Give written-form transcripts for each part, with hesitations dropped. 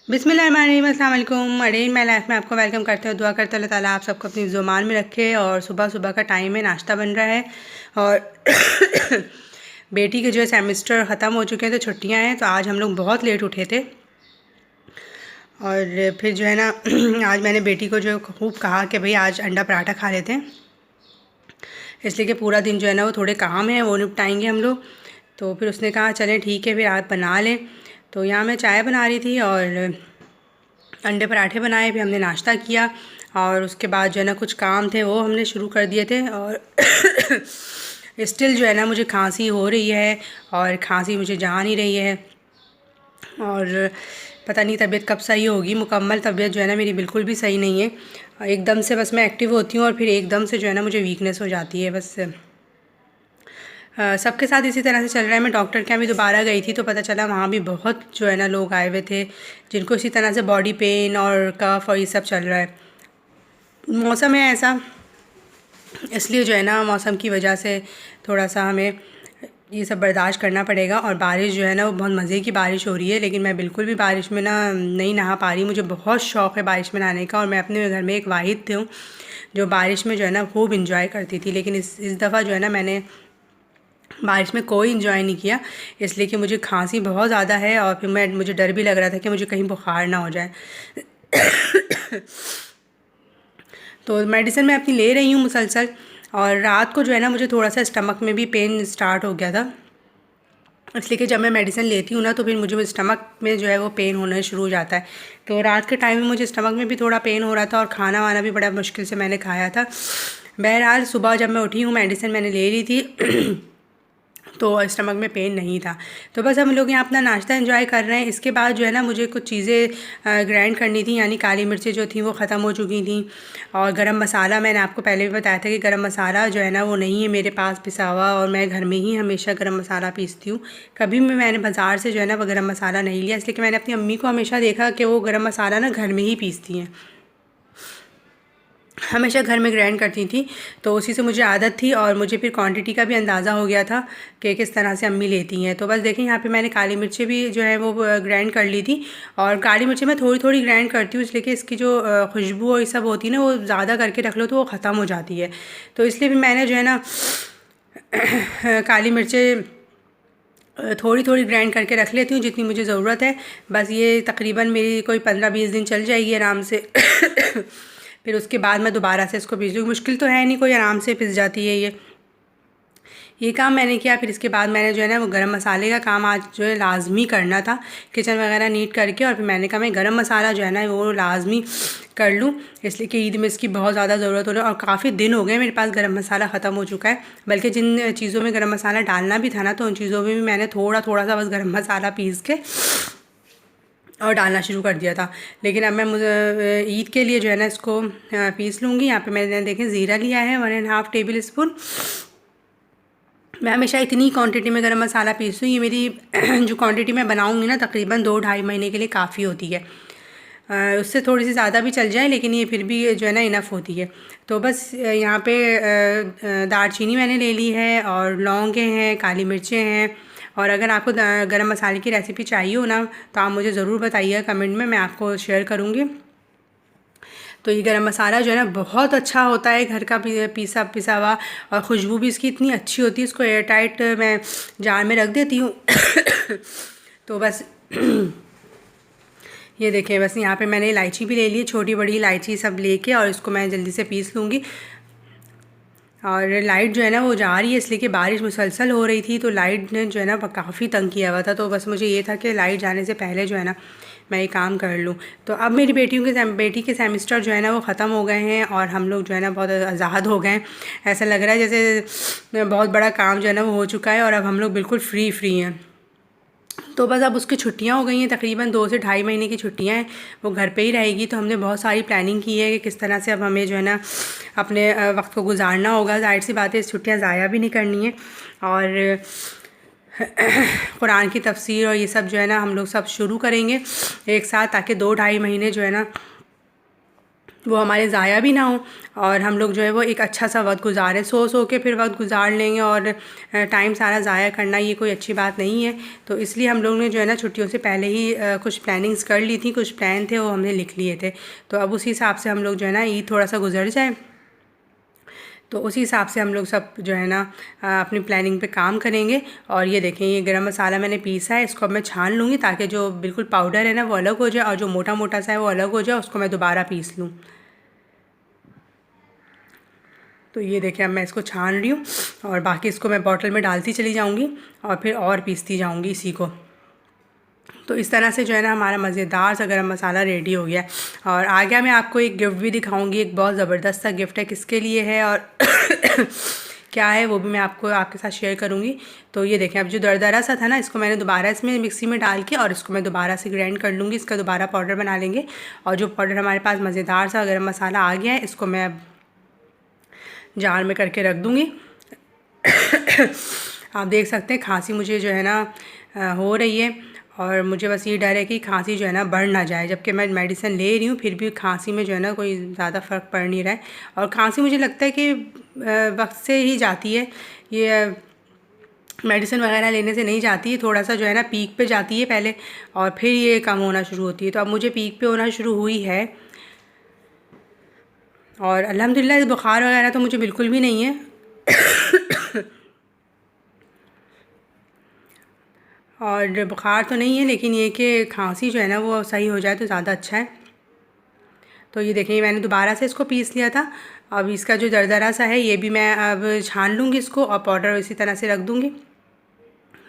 बिस्मिल्लाहिर्रहमानिर्रहीम, अस्सलाम वालेकुम। अडे इन माई लाइफ में आपको वेलकम करते हुए दुआ करते अल्लाह ताला आप सबको अपनी ज़ुबान में रखे। और सुबह सुबह का टाइम है, नाश्ता बन रहा है और बेटी के जो है सेमेस्टर ख़त्म हो चुके हैं तो छुट्टियां हैं, तो आज हम लोग बहुत लेट उठे थे। और फिर जो है ना आज मैंने बेटी को जो खूब कहा कि भाई आज अंडा पराठा खा लेते हैं, इसलिए कि पूरा दिन जो है ना वो थोड़े काम है वो निपटाएंगे हम लोग। तो फिर उसने कहा चलें ठीक है फिर आप बना लें। तो यहाँ मैं चाय बना रही थी और अंडे पराठे बनाए, फिर हमने नाश्ता किया और उसके बाद जो है ना कुछ काम थे वो हमने शुरू कर दिए थे। और स्टिल जो है ना मुझे खांसी हो रही है और खांसी मुझे जा नहीं रही है और पता नहीं तबीयत कब सही होगी। मुकम्मल तबीयत जो है ना मेरी बिल्कुल भी सही नहीं है। एकदम से बस मैं एक्टिव होती हूँ और फिर एकदम से जो है ना मुझे वीकनेस हो जाती है बस। सबके साथ इसी तरह से चल रहा है। मैं डॉक्टर के यहाँ भी दोबारा गई थी तो पता चला वहाँ भी बहुत जो है ना लोग आए हुए थे जिनको इसी तरह से बॉडी पेन और कफ और ये सब चल रहा है। मौसम है ऐसा, इसलिए जो है ना मौसम की वजह से थोड़ा सा हमें ये सब बर्दाश्त करना पड़ेगा। और बारिश जो है ना वो बहुत मज़े की बारिश हो रही है, लेकिन मैं बिल्कुल भी बारिश में ना नहीं नहा पा रही। मुझे बहुत शौक़ है बारिश में नहाने का और मैं अपने घर में एक वाहिद हूँ जो बारिश में जो है ना खूब इंजॉय करती थी। लेकिन इस दफ़ा जो है ना मैंने बारिश में कोई इंजॉय नहीं किया, इसलिए कि मुझे खांसी बहुत ज़्यादा है और फिर मुझे डर भी लग रहा था कि मुझे कहीं बुखार ना हो जाए। तो मेडिसिन मैं अपनी ले रही हूँ मुसलसल। और रात को जो है ना मुझे थोड़ा सा स्टमक में भी पेन स्टार्ट हो गया था, इसलिए कि जब मैं मेडिसिन लेती हूँ ना तो फिर मुझे स्टमक में जो है वो पेन होना शुरू हो जाता है। तो रात के टाइम में मुझे स्टमक में भी थोड़ा पेन हो रहा था और खाना वाना भी बड़ा मुश्किल से मैंने खाया था। बहरहाल सुबह जब मैं उठी हूँ मेडिसिन मैंने ले ली थी तो स्टमक में पेन नहीं था। तो बस हम लोग यहाँ अपना नाश्ता एंजॉय कर रहे हैं। इसके बाद जो है ना मुझे कुछ चीज़ें ग्राइंड करनी थी, यानी काली मिर्चें जो थी वो ख़त्म हो चुकी थी। और गरम मसाला मैंने आपको पहले भी बताया था कि गरम मसाला जो है ना वो नहीं है मेरे पास पिसा हुआ, और मैं घर में ही हमेशा गरम मसाला पीसती हूँ। कभी भी मैंने बाज़ार से जो है ना वो गरम मसाला नहीं लिया, इसलिए कि मैंने अपनी अम्मी को हमेशा देखा कि वो गरम मसाला ना घर में ही पीसती हैं, हमेशा घर में ग्राइंड करती थी। तो उसी से मुझे आदत थी और मुझे फिर क्वांटिटी का भी अंदाज़ा हो गया था कि किस तरह से अम्मी लेती हैं। तो बस देखें यहाँ पे मैंने काली मिर्चें भी जो है वो ग्राइंड कर ली थी। और काली मिर्चें मैं थोड़ी थोड़ी ग्राइंड करती हूँ, इसलिए कि इसकी जो खुशबू और ये सब होती है ना वो ज़्यादा करके रख लो तो वो ख़त्म हो जाती है। तो इसलिए भी मैंने जो है ना काली मिर्चें थोड़ी थोड़ी ग्राइंड करके रख लेती हूँ जितनी मुझे ज़रूरत है। बस ये तकरीबन मेरी कोई 15-20 दिन चल जाएगी आराम से। फिर उसके बाद मैं दोबारा से इसको पीस लूँगी। मुश्किल तो है नहीं कोई, आराम से पिस जाती है ये काम मैंने किया। फिर इसके बाद मैंने जो है ना वो गरम मसाले का काम आज जो है लाजमी करना था, किचन वगैरह नीट करके। और फिर मैंने कहा मैं गरम मसाला जो है ना वो लाजमी कर लूँ, इसलिए कि ईद में इसकी बहुत ज़्यादा ज़रूरत हो रही है। और काफ़ी दिन हो गए मेरे पास गरम मसाला ख़त्म हो चुका है, बल्कि जिन चीज़ों में गरम मसाला डालना भी था ना तो उन चीज़ों में भी मैंने थोड़ा थोड़ा सा बस गरम मसाला पीस के और डालना शुरू कर दिया था। लेकिन अब मैं मुझे ईद के लिए जो है ना इसको पीस लूँगी। यहाँ पे मैंने देखें ज़ीरा लिया है 1.5 टेबल स्पून। मैं हमेशा इतनी क्वांटिटी में गरम मसाला पीसती हूँ, ये मेरी जो क्वांटिटी मैं बनाऊँगी ना तकरीबन 2-2.5 महीने के लिए काफ़ी होती है। उससे थोड़ी सी ज़्यादा भी चल जाए लेकिन ये फिर भी जो है ना इनफ होती है। तो बस यहाँ पे दालचीनी मैंने ले ली है और लौंगे हैं, काली मिर्चें हैं। और अगर आपको गरम मसाले की रेसिपी चाहिए हो ना तो आप मुझे ज़रूर बताइए कमेंट में, मैं आपको शेयर करूँगी। तो ये गरम मसाला जो है ना बहुत अच्छा होता है, घर का पिसा हुआ, और खुशबू भी इसकी इतनी अच्छी होती है। इसको एयर टाइट मैं जार में रख देती हूँ। तो बस ये देखिए, बस यहाँ पे मैंने इलायची भी ले ली, छोटी बड़ी इलायची सब लेके, और इसको मैं जल्दी से पीस लूँगी। और लाइट जो है ना वो जा रही है, इसलिए कि बारिश मुसलसल हो रही थी तो लाइट ने जो है ना काफ़ी तंग किया हुआ था। तो बस मुझे ये था कि लाइट जाने से पहले जो है ना मैं ये काम कर लूँ। तो अब मेरी बेटी के सेमेस्टर जो है ना वो ख़त्म हो गए हैं और हम लोग जो है ना बहुत आज़ाद हो गए हैं। ऐसा लग रहा है जैसे बहुत बड़ा काम जो है ना वो हो चुका है और अब हम लोग बिल्कुल फ्री हैं। तो बस अब उसकी छुट्टियां हो गई हैं, तकरीबन 2 से 2.5 महीने की छुट्टियां हैं, वो घर पे ही रहेगी। तो हमने बहुत सारी प्लानिंग की है कि किस तरह से अब हमें जो है ना अपने वक्त को गुजारना होगा। जाहिर सी बात है इस छुट्टियां ज़ाया भी नहीं करनी है। और कुरान की तफसीर और ये सब जो है ना हम लोग सब शुरू करेंगे एक साथ, ताकि 2-2.5 महीने जो है ना वो हमारे ज़ाया भी ना हो और हम लोग जो है वो एक अच्छा सा वक्त गुजारें। सो के फिर वक्त गुजार लेंगे और टाइम सारा ज़ाया करना ये कोई अच्छी बात नहीं है। तो इसलिए हम लोग ने जो है ना छुट्टियों से पहले ही कुछ प्लानिंग्स कर ली थी, कुछ प्लान थे वो हमने लिख लिए थे। तो अब उसी हिसाब से हम लोग जो है ना ईद थोड़ा सा गुजर जाए, तो उसी हिसाब से हम लोग सब जो है ना अपनी प्लानिंग पे काम करेंगे। और ये देखें, ये गरम मसाला मैंने पीसा है, इसको अब मैं छान लूँगी ताकि जो बिल्कुल पाउडर है ना वो अलग हो जाए और जो मोटा मोटा सा है वो अलग हो जाए, उसको मैं दोबारा पीस लूँ। तो ये देखें, अब मैं इसको छान रही हूँ और बाकी इसको मैं बॉटल में डालती चली जाऊँगी और फिर और पीसती जाऊँगी इसी को। तो इस तरह से जो है ना हमारा मज़ेदार सा गरम मसाला रेडी हो गया। और आगे मैं आपको एक गिफ्ट भी दिखाऊंगी, एक बहुत ज़बरदस्त सा गिफ्ट है, किसके लिए है और क्या है वो भी मैं आपके साथ शेयर करूंगी। तो ये देखें, अब जो दरदरा सा था ना, इसको मैंने दोबारा इसमें मिक्सी में डाल के और इसको मैं दोबारा से ग्राइंड कर लूँगी, इसका दोबारा पाउडर बना लेंगे। और जो पाउडर हमारे पास मज़ेदार सा गरम मसाला आ गया है, इसको मैं जार में करके रख दूँगी। आप देख सकते हैं खांसी मुझे जो है ना हो रही है और मुझे बस ये डर है कि खांसी जो है ना बढ़ ना जाए, जबकि मैं मेडिसिन ले रही हूँ फिर भी खांसी में जो है ना कोई ज़्यादा फ़र्क पड़ नहीं रहा है। और खांसी मुझे लगता है कि वक्त से ही जाती है, ये मेडिसिन वगैरह लेने से नहीं जाती है, थोड़ा सा जो है ना पीक पे जाती है पहले और फिर ये कम होना शुरू होती है। तो अब मुझे पीक पे होना शुरू हुई है और अल्हम्दुलिल्लाह बुखार वगैरह तो मुझे बिल्कुल भी नहीं है। और बुखार तो नहीं है, लेकिन ये कि खांसी जो है ना वो सही हो जाए तो ज़्यादा अच्छा है। तो ये देखिए, मैंने दोबारा से इसको पीस लिया था। अब इसका जो दरदरा सा है ये भी मैं अब छान लूँगी इसको और पाउडर इसी तरह से रख दूँगी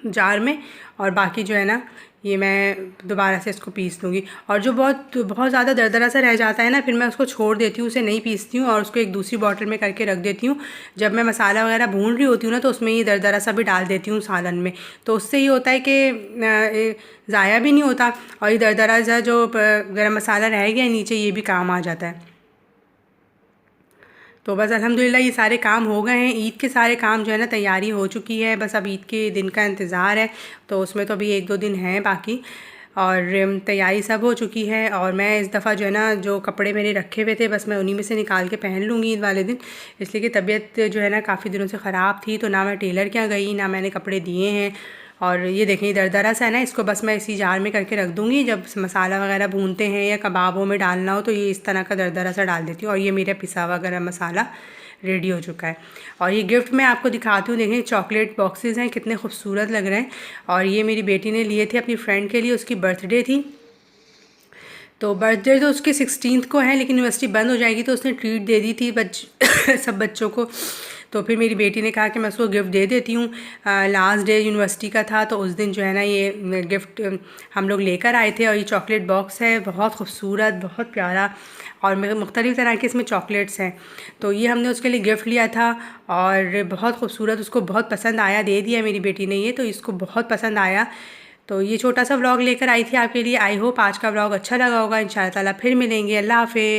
जार में। और बाकी जो है ना ये मैं दोबारा से इसको पीस लूँगी। और जो बहुत बहुत ज़्यादा दरदरा सा रह जाता है ना, फिर मैं उसको छोड़ देती हूँ, उसे नहीं पीसती हूँ और उसको एक दूसरी बॉटल में करके रख देती हूँ। जब मैं मसाला वगैरह भून रही होती हूँ ना, तो उसमें ये दरदरा सा भी डाल देती हूँ सालन में। तो उससे ये होता है कि ज़ाया भी नहीं होता और ये दरदरा सा जो गरम मसाला रह गया नीचे ये भी काम आ जाता है। तो बस अल्हम्दुलिल्लाह ये सारे काम हो गए हैं, ईद के सारे काम जो है ना तैयारी हो चुकी है, बस अब ईद के दिन का इंतज़ार है। तो उसमें तो अभी 1-2 दिन हैं बाकी और तैयारी सब हो चुकी है। और मैं इस दफ़ा जो है ना जो कपड़े मेरे रखे हुए थे बस मैं उन्हीं में से निकाल के पहन लूँगी ईद वाले दिन, इसलिए कि तबीयत जो है ना काफ़ी दिनों से ख़राब थी, तो ना मैं टेलर के यहाँ गई ना मैंने कपड़े दिए हैं। और ये देखें दरदरा सा है ना, इसको बस मैं इसी जार में करके रख दूँगी, जब मसाला वगैरह भूनते हैं या कबाबों में डालना हो तो ये इस तरह का दरदरा सा डाल देती हूँ। और ये मेरा पिसा हुआ गरम मसाला रेडी हो चुका है। और ये गिफ्ट मैं आपको दिखाती हूँ, देखें चॉकलेट बॉक्सेस हैं, कितने खूबसूरत लग रहे हैं। और ये मेरी बेटी ने लिए थे अपनी फ्रेंड के लिए, उसकी बर्थडे थी। तो बर्थडे तो उसके 16 को है, लेकिन यूनिवर्सिटी बंद हो जाएगी तो उसने ट्रीट दे दी थी सब बच्चों को। तो फिर मेरी बेटी ने कहा कि मैं उसको गिफ्ट दे देती हूँ। लास्ट डे यूनिवर्सिटी का था तो उस दिन जो है ना ये गिफ्ट हम लोग लेकर आए थे। और ये चॉकलेट बॉक्स है, बहुत खूबसूरत, बहुत प्यारा और मुख्तलिफ़ तरह के इसमें चॉकलेट्स हैं। तो ये हमने उसके लिए गिफ्ट लिया था और बहुत खूबसूरत, उसको बहुत पसंद आया, दे दिया मेरी बेटी ने ये, तो इसको बहुत पसंद आया। तो ये छोटा सा व्लॉग लेकर आई थी आपके लिए। आई होप आज का व्लॉग अच्छा लगा होगा। इंशाअल्लाह ताला फिर मिलेंगे। अल्लाह हाफ़िज़।